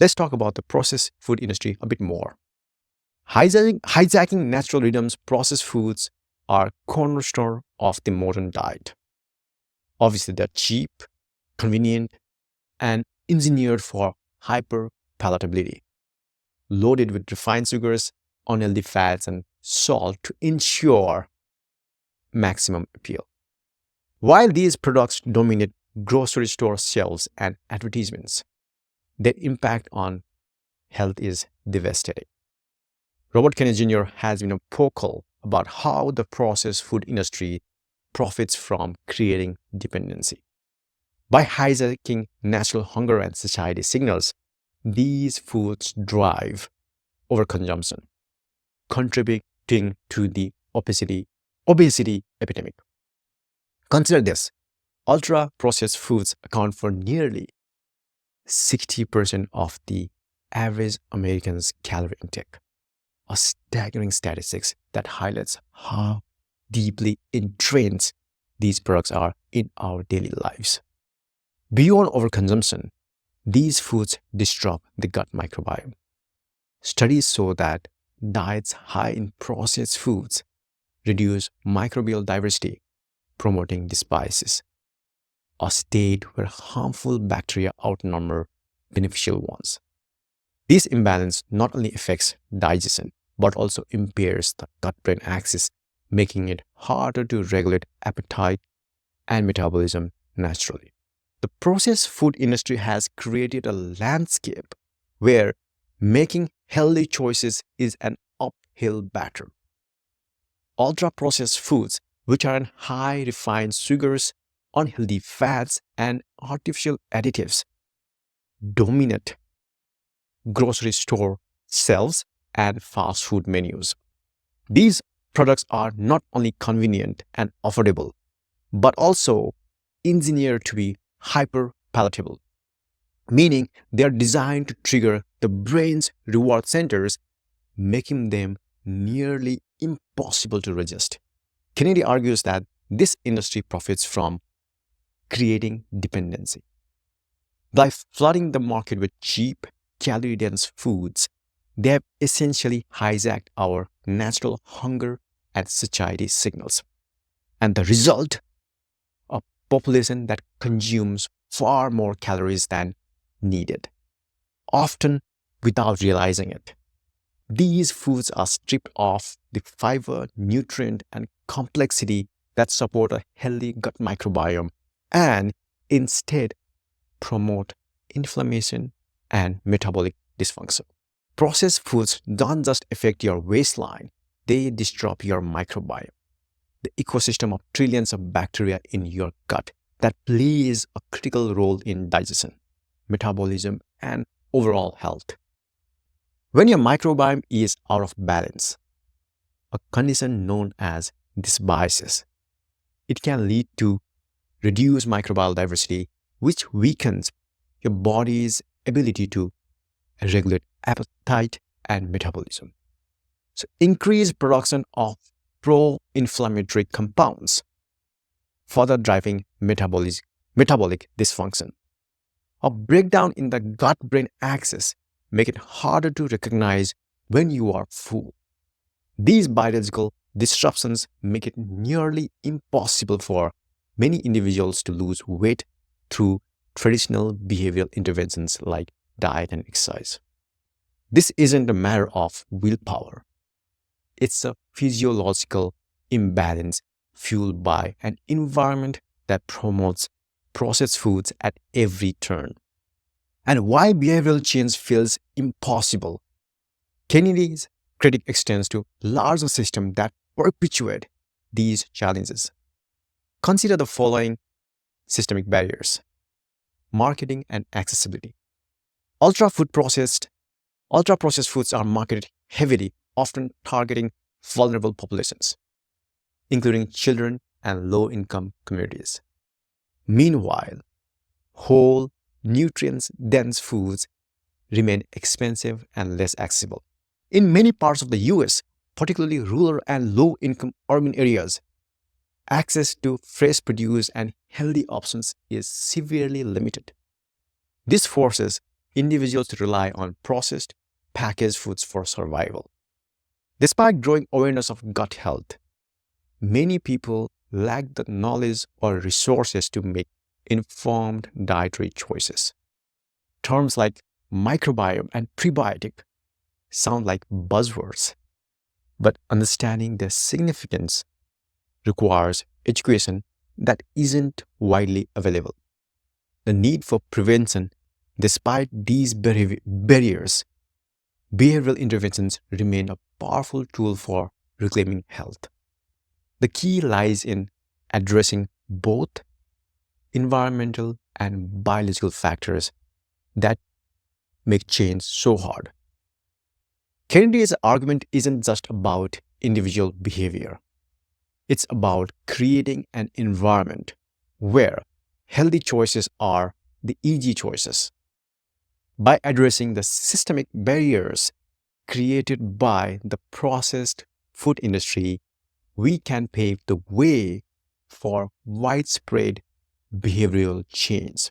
let's talk about the processed food industry a bit more. Hijacking natural rhythms, processed foods are cornerstone of the modern diet. Obviously, they're cheap, convenient, and engineered for hyper-palatability, loaded with refined sugars, unhealthy fats, and salt to ensure maximum appeal. While these products dominate grocery store shelves and advertisements, their impact on health is devastating. Robert Kennedy Jr. has been vocal about how the processed food industry profits from creating dependency. By hijacking natural hunger and satiety signals, these foods drive overconsumption, contributing to the obesity epidemic. Consider this: ultra-processed foods account for nearly 60% of the average American's calorie intake, a staggering statistics that highlights how deeply entrenched these products are in our daily lives. Beyond overconsumption, these foods disrupt the gut microbiome. Studies show that diets high in processed foods reduce microbial diversity, promoting dysbiosis, a state where harmful bacteria outnumber beneficial ones. This imbalance not only affects digestion, but also impairs the gut-brain axis, making it harder to regulate appetite and metabolism naturally. The processed food industry has created a landscape where making healthy choices is an uphill battle. Ultra-processed foods, which are in high refined sugars, unhealthy fats, and artificial additives, dominate grocery store shelves and fast food menus. These products are not only convenient and affordable, but also engineered to be hyper-palatable, meaning they are designed to trigger the brain's reward centers, making them nearly impossible to resist. Kennedy argues that this industry profits from creating dependency. By flooding the market with cheap, calorie-dense foods, they have essentially hijacked our natural hunger and satiety signals. And the result? A population that consumes far more calories than needed, often without realizing it. These foods are stripped of the fiber, nutrient, and complexity that support a healthy gut microbiome and instead promote inflammation and metabolic dysfunction. Processed foods don't just affect your waistline, they disrupt your microbiome, the ecosystem of trillions of bacteria in your gut that plays a critical role in digestion, metabolism, and overall health. When your microbiome is out of balance, a condition known as dysbiosis, it can lead to reduced microbial diversity, which weakens your body's ability to regulate appetite and metabolism. So increased production of pro-inflammatory compounds, further driving metabolic dysfunction. A breakdown in the gut-brain axis make it harder to recognize when you are full. These biological disruptions make it nearly impossible for many individuals to lose weight through traditional behavioral interventions like diet and exercise. This isn't a matter of willpower. It's a physiological imbalance fueled by an environment that promotes processed foods at every turn. And why behavioral change feels impossible? Kennedy's critique extends to larger systems that perpetuate these challenges. Consider the following systemic barriers: marketing and accessibility. Ultra-processed foods are marketed heavily, often targeting vulnerable populations, including children and low-income communities. Meanwhile, whole, nutrient-dense foods remain expensive and less accessible. In many parts of the US, particularly rural and low-income urban areas, access to fresh produce and healthy options is severely limited. This forces individuals rely on processed, packaged foods for survival. Despite growing awareness of gut health, many people lack the knowledge or resources to make informed dietary choices. Terms like microbiome and prebiotic sound like buzzwords, but understanding their significance requires education that isn't widely available. The need for prevention, despite these barriers, behavioral interventions remain a powerful tool for reclaiming health. The key lies in addressing both environmental and biological factors that make change so hard. Kennedy's argument isn't just about individual behavior. It's about creating an environment where healthy choices are the easy choices. By addressing the systemic barriers created by the processed food industry, we can pave the way for widespread behavioral change.